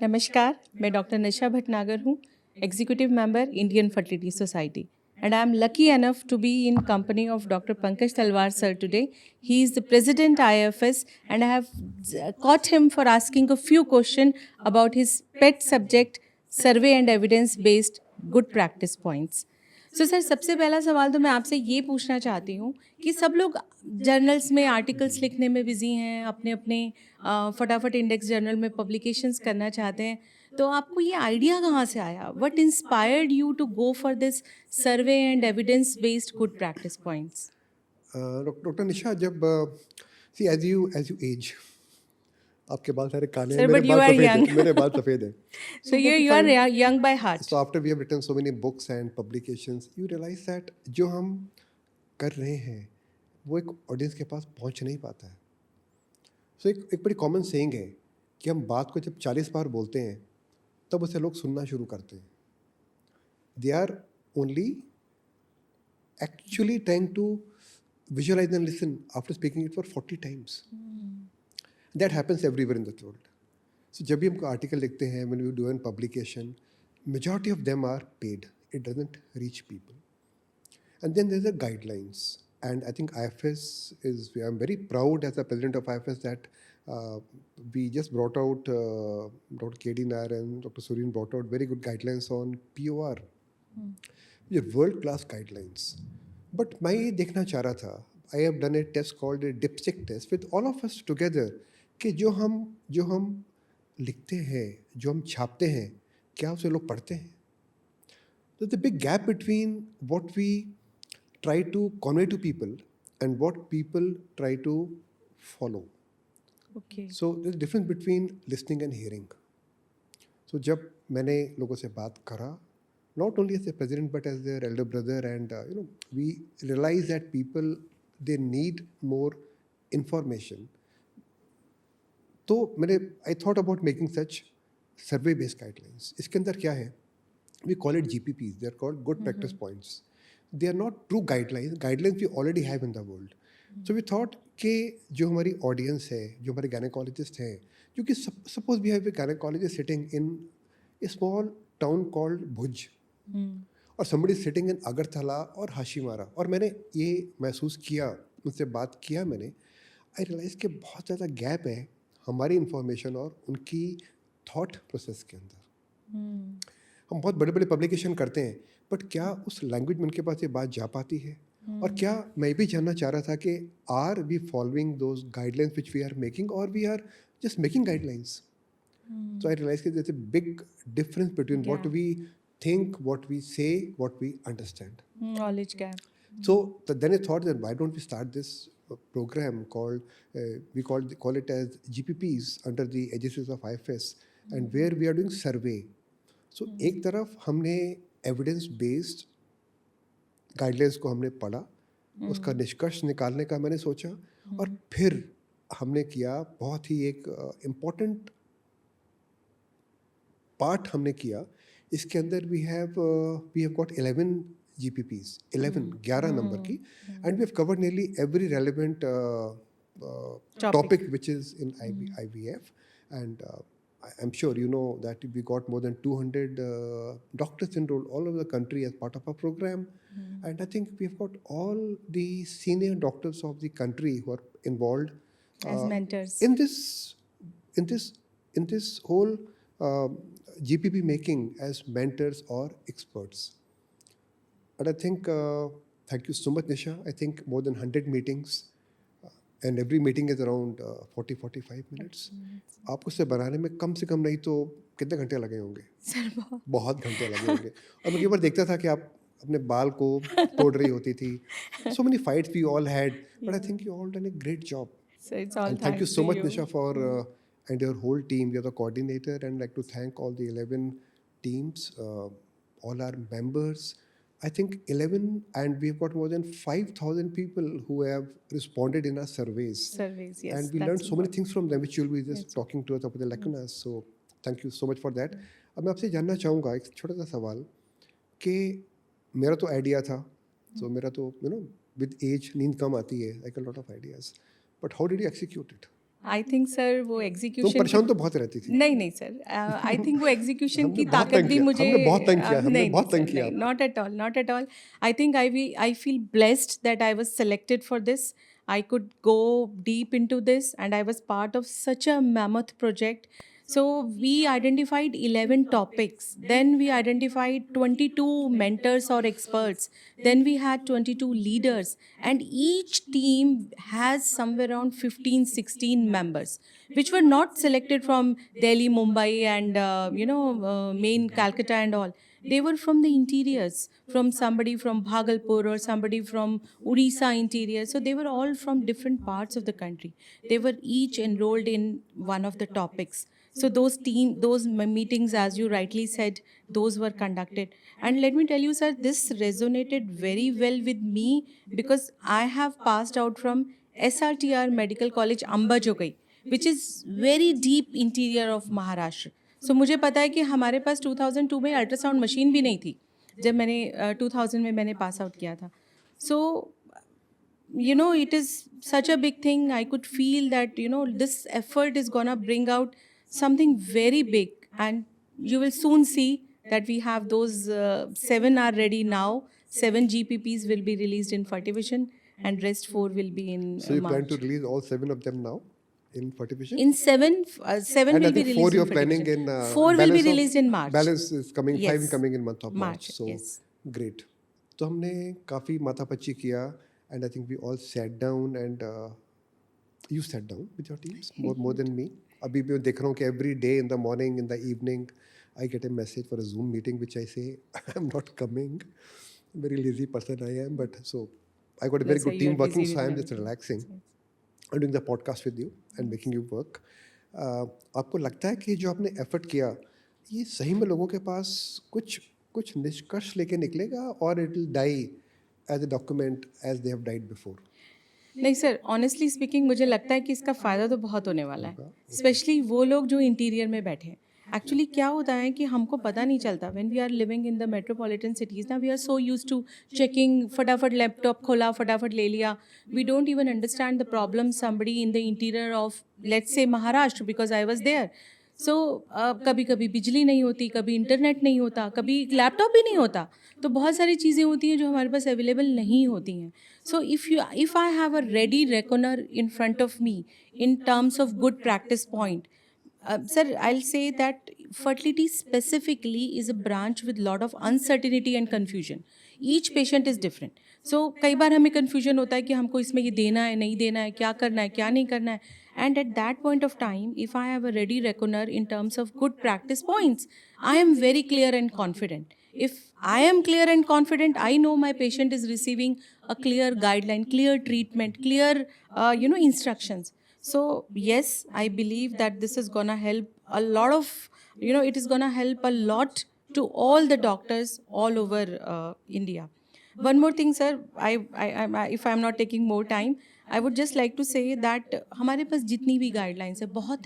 नमस्कार, मैं डॉक्टर निशा भटनागर हूँ, executive member Indian fertility society, and I'm lucky enough to be in company of Dr. Pankaj Talwar sir today. He is the president IFS, and I have caught him for asking a few questions about his pet subject, survey and evidence-based good practice points. So sir, सबसे पहला सवाल तो मैं आपसे ये पूछना चाहती हूँ कि सब लोग जर्नल्स में आर्टिकल्स लिखने में बिजी हैं, अपने अपने फटाफट इंडेक्स जर्नल में पब्लिकेशंस करना चाहते हैं, तो आपको ये आइडिया कहाँ से आया? What inspired you to go for this survey and evidence based good practice points? Doctor Nisha, जब सी एज यू एज, आपके बाल सारे काले हैं, Sir, मेरे but you बाल are सफेद young. हैं, मेरे बाल सफेद हैं. So you are young by heart. So after we have written so many books and publications, you realize that जो हम कर रहे हैं वो एक ऑडियंस के पास पहुंच नहीं पाता है. So एक बड़ी कॉमन सेइंग है कि हम बात को जब 40 बार बोलते हैं तब उसे लोग सुनना शुरू करते हैं. They are only actually trying to visualize and listen after speaking it for 40 times. That happens everywhere in the world. So जब भी हम आर्टिकल लिखते हैं, when we do a publication, majority of them are paid. It doesn't reach people. And then there's the guidelines. And I think IFS is, I'm very proud as the president of IFS that we just brought out, Dr. KD Nair and Dr. Suryan brought out very good guidelines on POR. They're world-class guidelines. But मैं ये देखना चाह रहा था, I have done a test called a dipstick test with all of us together, कि जो हम लिखते हैं, जो हम छापते हैं, क्या उसे लोग पढ़ते हैं? There's a big gap between what we try to convey to people and what people try to follow. Okay. So there's a difference between listening and hearing. So जब मैंने लोगों से बात करा, not only as a president but as their elder brother, and we realize that people, they need more information. तो मैंने I thought about making such survey based guidelines. इसके अंदर क्या है? We call it GPPs. They are called good practice points. They are not true guidelines. Guidelines we already have in the world. So we thought कि जो हमारी audience है, जो हमारे gynecologist हैं, जो कि suppose we have a gynecologist sitting in a small town called Bhuj, और somebody is sitting in Agartala और Hashimara, और मैंने ये महसूस किया, उनसे बात किया मैंने, I realized कि बहुत ज़्यादा gap है हमारी information और उनकी thought process के अंदर. हम बहुत बड़े बड़े पब्लिकेशन करते हैं, बट क्या उस लैंग्वेज में उनके पास ये बात जा पाती है? और क्या मैं भी जानना चाह रहा था कि are we following those guidelines which we are making, और we are just making guidelines? So I realise there is a big difference between what we think, what we say, what we understand. Knowledge gap. So then I thought that why don't we start this program called, we call it as GPPs under the agencies of IFS, and where we are doing survey. So एक तरफ हमने evidence based guidelines को हमने पढ़ा, उसका निष्कर्ष निकालने का मैंने सोचा, और फिर हमने किया बहुत ही एक इम्पोर्टेंट पार्ट हमने किया. इसके अंदर we have got 11 GPPs, 11 number की, and we have covered nearly every relevant topic which is in IVF, and I'm sure you know that we got more than 200 doctors enrolled all over the country as part of our program, and I think we've got all the senior doctors of the country who are involved as mentors in this whole GPP making as mentors or experts. And I think thank you so much, Nisha. I think more than 100 meetings, and every meeting is around 40-45 minutes. आपको उसे बनाने में कम से कम नहीं तो कितने घंटे लगे होंगे? सर, बहुत घंटे लगे होंगे. और मैं कई बार देखता था कि आप अपने बाल को तोड़ रही होती थी. So many fights we all had, but I think you all done a great job. So it's all And thank you thanks so to much, you. Nisha, for and your whole team. You're the coordinator, and I'd like to thank all the 11 teams, all our members. I think 11, and we've got more than 5,000 people who have responded in our surveys. Surveys, yes. And we learned so many things from them, which you'll be just talking to us about the lacunas. So thank you so much for that. अब मैं आपसे जानना चाहूँगा एक छोटा सा सवाल कि मेरा तो आइडिया था, so मेरा तो with age नींद कम आती है, like a lot of ideas. But how did you execute it? I think sir वो तुम एग्जीक्यूशन परेशान तो बहुत रहती थी। नहीं नहीं सर, आई थिंक वो एग्जीक्यूशन हमने की बहुत ताकत तंग भी किया, मुझे हमने बहुत तंग किया, हमने नहीं बहुत नहीं तंग सर, किया नहीं, आपको। Not at all, I think I feel blessed that I was selected for this. I could go deep into this and I was part of such a mammoth project. So we identified 11 topics, then we identified 22 mentors or experts, then we had 22 leaders, and each team has somewhere around 15-16 members which were not selected from Delhi, Mumbai, and main Calcutta and all. They were from the interiors, from somebody from Bhagalpur or somebody from Orissa interior. So they were all from different parts of the country. They were each enrolled in one of the topics. So those meetings, as you rightly said, those were conducted. And let me tell you, sir, this resonated very well with me because I have passed out from SRTR Medical College, Ambajogai, which is very deep interior of Maharashtra. So मुझे पता है कि हमारे पास 2002 में ultrasound machine भी नहीं थी जब मैंने 2000 में मैंने पास आउट किया था. So it is such a big thing. I could feel that this effort is gonna bring out something very big, and you will soon see that we have those 7 are ready now. 7 GPPs will be released in Fertivision, and rest 4 will be in So you plan to March. release all 7 of them now in Fertivision? In 7 And I will be think 4 released in you're planning Fertivision. in 4 will be balance of released in March. balance is coming, 5 Yes. coming in month of March. March, So yes. great. तो हमने काफ़ी माथापच्ची किया and I think we all sat down and you sat down with your teams more than me. अभी भी मैं देख रहा हूँ कि every day in the morning, in the evening, I get a message for a Zoom meeting which I say I'm not coming. Very lazy person I am, but so I got a very That's why good you team are working, busy so with I'm just everything. relaxing. I'm doing the podcast with you and making you work. आपको लगता है कि जो आपने effort किया ये सही में लोगों के पास कुछ निष्कर्ष लेके निकलेगा और it will die as a document as they have died before? नहीं सर, ऑनेस्टली स्पीकिंग मुझे लगता है कि इसका फ़ायदा तो बहुत होने वाला है, स्पेशली वो लोग जो इंटीरियर में बैठे हैं. एक्चुअली क्या होता है कि हमको पता नहीं चलता when we are living in the metropolitan cities ना, we are so used to checking, फटाफट लैपटॉप खोला, फटाफट ले लिया. We don't even understand the problem somebody in the interior of let's say Maharashtra, because I was there. So कभी कभी बिजली नहीं होती, कभी इंटरनेट नहीं होता, कभी लैपटॉप भी नहीं होता. तो बहुत सारी चीज़ें होती हैं जो हमारे पास अवेलेबल नहीं होती हैं. So if I have a ready reckoner in front of me in terms of good practice point, sir, I'll say that fertility specifically is a branch with lot of uncertainty and confusion. Each patient is different. So कई बार हमें confusion होता है कि हमको इसमें ये देना है, नहीं देना है, क्या करना है, क्या नहीं करना है. And at that point of time, if I have a ready reckoner in terms of good practice points, I am very clear and confident. If I am clear and confident, I know my patient is receiving a clear guideline, clear treatment, clear instructions. So yes, I believe that this is gonna help a lot of, it is gonna help a lot to all the doctors all over India. One more thing, sir, if I'm not taking more time, I would just like to say that हमारे पास जितनी भी guidelines है बहुत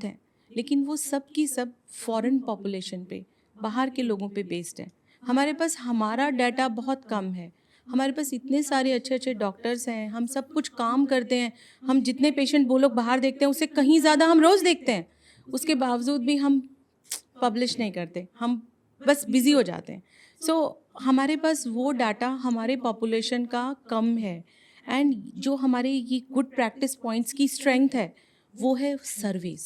हैं, लेकिन वो सब की सब फॉरेन पॉपुलेशन पे, बाहर के लोगों पे बेस्ड है. हमारे पास हमारा डाटा बहुत कम है. हमारे पास इतने सारे अच्छे अच्छे डॉक्टर्स हैं, हम सब कुछ काम करते हैं, हम जितने पेशेंट वो लोग बाहर देखते हैं उससे कहीं ज़्यादा हम रोज़ देखते हैं. उसके बावजूद भी हम पब्लिश नहीं करते, हम बस बिज़ी हो जाते हैं. सो हमारे पास वो डाटा हमारे पॉपुलेशन का कम है. एंड जो हमारे ये गुड प्रैक्टिस पॉइंट्स की स्ट्रेंथ है वो है सर्विस.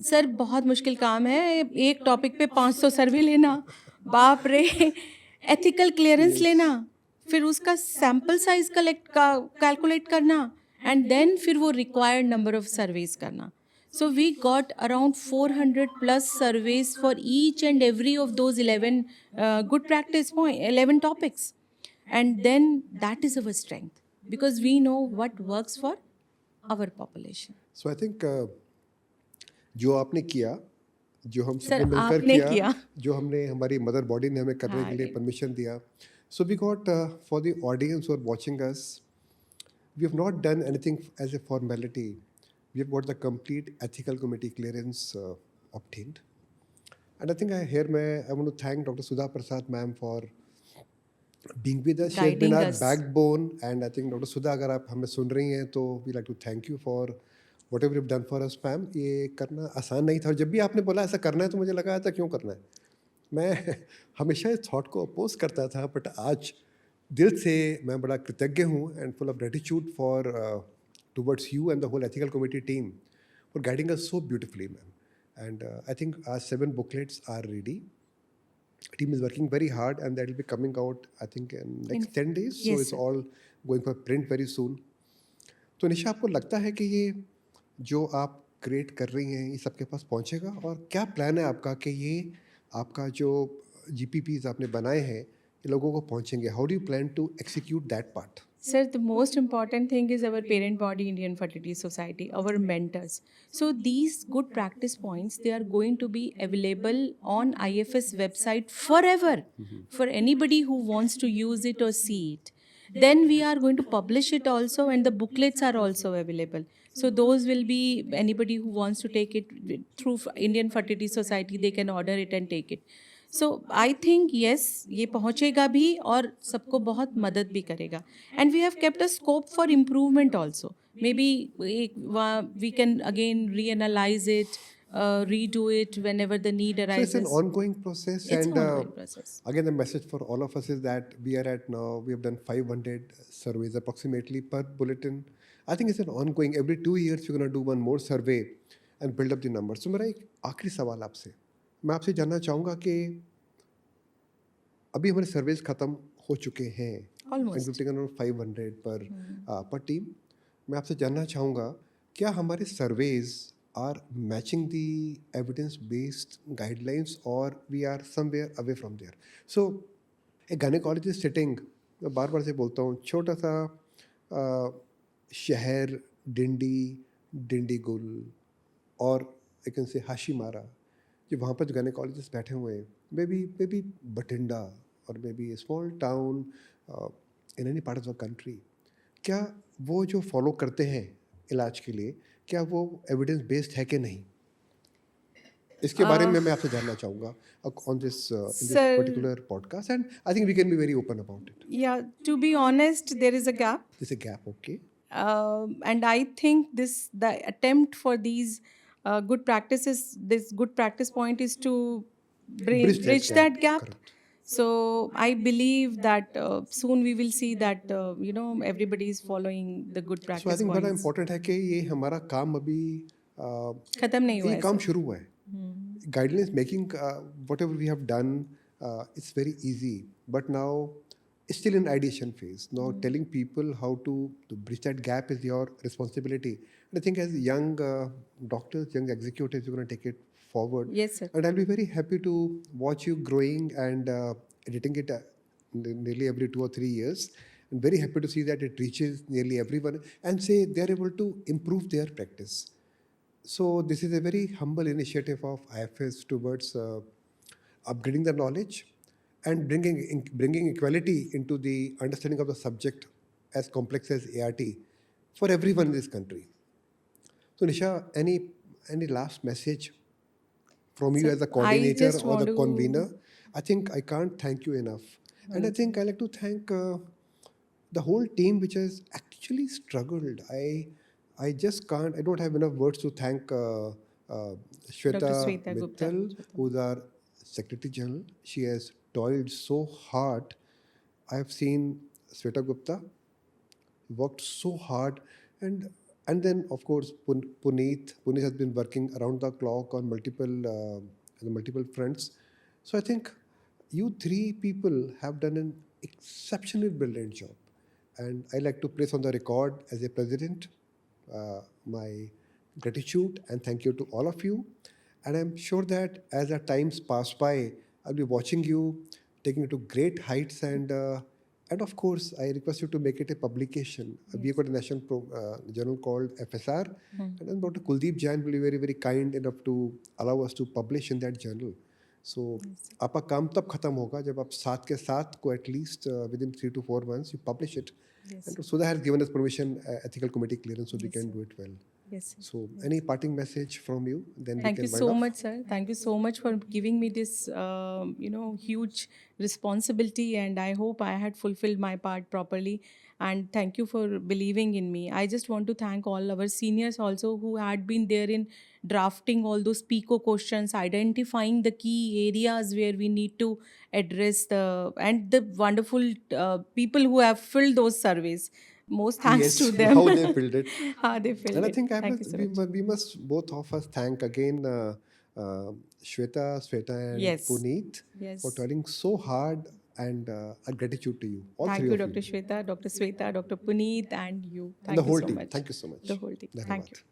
सर बहुत मुश्किल काम है, एक टॉपिक पे 500 सर्वे लेना, बाप रे. एथिकल क्लियरेंस लेना, फिर उसका सैम्पल साइज कैलकुलेट करना, एंड देन फिर वो रिक्वायर्ड नंबर ऑफ सर्वेज करना. So we got around 400 plus surveys for each and every of those 11 good practice point, 11 topics. And then that is our strength because we know what works for our population. So I think जो आपने किया, जो हम Sir, सबने मिलकर आपने किया, किया. जो हमने हमारी मदर बॉडी ने हमें करने हाँ, के लिए right. परमिशन दिया. So we got for the audience who are watching us, we have not done anything as a formality. We have got the complete ethical committee clearance obtained. And I think I want to thank Dr. Sudha Prasad ma'am for being with us. She has been guiding our us. backbone, and I think Dr. Sudha, अगर आप हमें सुन रही हैं तो we like to thank you for whatever you've done for us, ma'am. ये करना आसान नहीं था, और जब भी आपने बोला ऐसा करना है तो मुझे लगा था क्यों करना है. मैं हमेशा इस थॉट को अपोज करता था, बट आज दिल से मैं बड़ा कृतज्ञ हूँ and full of gratitude for towards you and the whole ethical committee team for guiding us so beautifully, ma'am. And I think our 7 booklets are ready. Team is working very hard, and that will be coming out, I think, in next 10 days. So yes, it's sir. all going for print very soon. तो निशा, आपको लगता है कि ये जो आप create कर रही हैं ये सबके पास पहुंचेगा, और क्या प्लान है आपका कि ये आपका जो GPPs आपने बनाए हैं ये लोगों को पहुंचेंगे? How do you plan to execute that part? Sir, the most important thing is our parent body, Indian Fertility Society, our mentors. So these good practice points, they are going to be available on IFS website forever for anybody who wants to use it or see it. Then we are going to publish it also, and the booklets are also available. So those will be anybody who wants to take it through Indian Fertility Society, they can order it and take it. So I think yes, ये पहुँचेगा भी और सबको बहुत मदद भी करेगा. And we have kept a scope for improvement also. Maybe we can again reanalyse it, redo it whenever the need So arises. it's an ongoing process, It's and ongoing process. again the message for all of us is that we are at now, we have done 500 surveys approximately per bulletin. I think it's an ongoing, every 2 years we're going to do one more survey and build up the numbers. So मेरा एक आखिरी सवाल आपसे, मैं आपसे जानना चाहूँगा कि अभी हमारे सर्वेज ख़त्म हो चुके हैं, Almost. and we've taken around 500 per team. मैं आपसे जानना चाहूँगा, क्या हमारे surveys are matching the evidence-based guidelines, or we are somewhere away from there? So, a gynecologist sitting, मैं बार बार से बोलता हूँ, छोटा सा शहर डिंडीगुल और एक से हाशीमारा, जो वहाँ पर जो gynecologist बैठे हुए हैं, मे बी बठिंडा और may be small town in any part of the country, क्या वो जो फॉलो करते हैं इलाज के लिए, क्या वो एविडेंस बेस्ड है कि नहीं? इसके बारे में मैं आपसे जानना चाहूँगा on this in this Sir- particular podcast, and I think we can be very open about it. Yeah, to be honest, there is a gap. There's a gap, okay? And I think the attempt for these good practices, this good practice point is to bridge that gap. Correct. So I believe that soon we will see that everybody is following the good So I practice think बड़ा points. important है कि ये हमारा काम अभी खत्म नहीं हुआ ये है काम sir. शुरू हुआ है. Guidelines making, whatever we have done, it's very easy, but now it's still in ideation phase. Now telling people how to bridge that gap is your responsibility. And I think as young doctors, young executives, you're going to take it forward. Yes, sir. And I'll be very happy to watch you growing and editing it nearly every 2 or 3 years. And very happy to see that it reaches nearly everyone and say they're able to improve their practice. So this is a very humble initiative of IFS towards upgrading the knowledge and bringing equality into the understanding of the subject as complex as ART for everyone in this country. So Nisha, any last message from you So, as a I coordinator just or want the to- convener? I think I can't thank you enough. And I think I like to thank the whole team which has actually struggled. I just can't, I don't have enough words to thank Shweta Shweta Gupta. Mittal, who's our Secretary General. She has toiled so hard. I have seen Shweta Gupta worked so hard, and then of course Puneet has been working around the clock on multiple fronts. So I think you three people have done an exceptionally brilliant job, and I like to place on the record as a president my gratitude and thank you to all of you. And I'm sure that as the times pass by, I'll be watching you taking it to great heights, and of course, I request you to make it a publication. We've got a national journal called FSR, and then Dr. Kuldeep Jain will be very, very kind enough to allow us to publish in that journal. So, आपका काम तब खत्म होगा जब आप साथ के साथ को at least within 3 to 4 months you publish it. Yes. And Sudha has given us permission, ethical committee clearance, so we can do it well. Yes. So, any parting message from you? Then Thank we you can so wind off. much, sir. Thank you so much for giving me this, huge responsibility, and I hope I had fulfilled my part properly. And thank you for believing in me. I just want to thank all our seniors also who had been there in drafting all those PICO questions, identifying the key areas where we need to address and the wonderful people who have filled those surveys. Most thanks Yes, to them. how they filled it. How they filled And I it. think Thank you so much. we must both of us thank again Shweta and Yes. Puneet for Yes. toiling so hard, and our gratitude to you, all Thank three you, of you, Dr. Shweta, Dr. Sweta, Dr. Puneet, and you. and the Thank you whole so team. much. Thank you so The much. whole team. Thank you. Dhanyavad.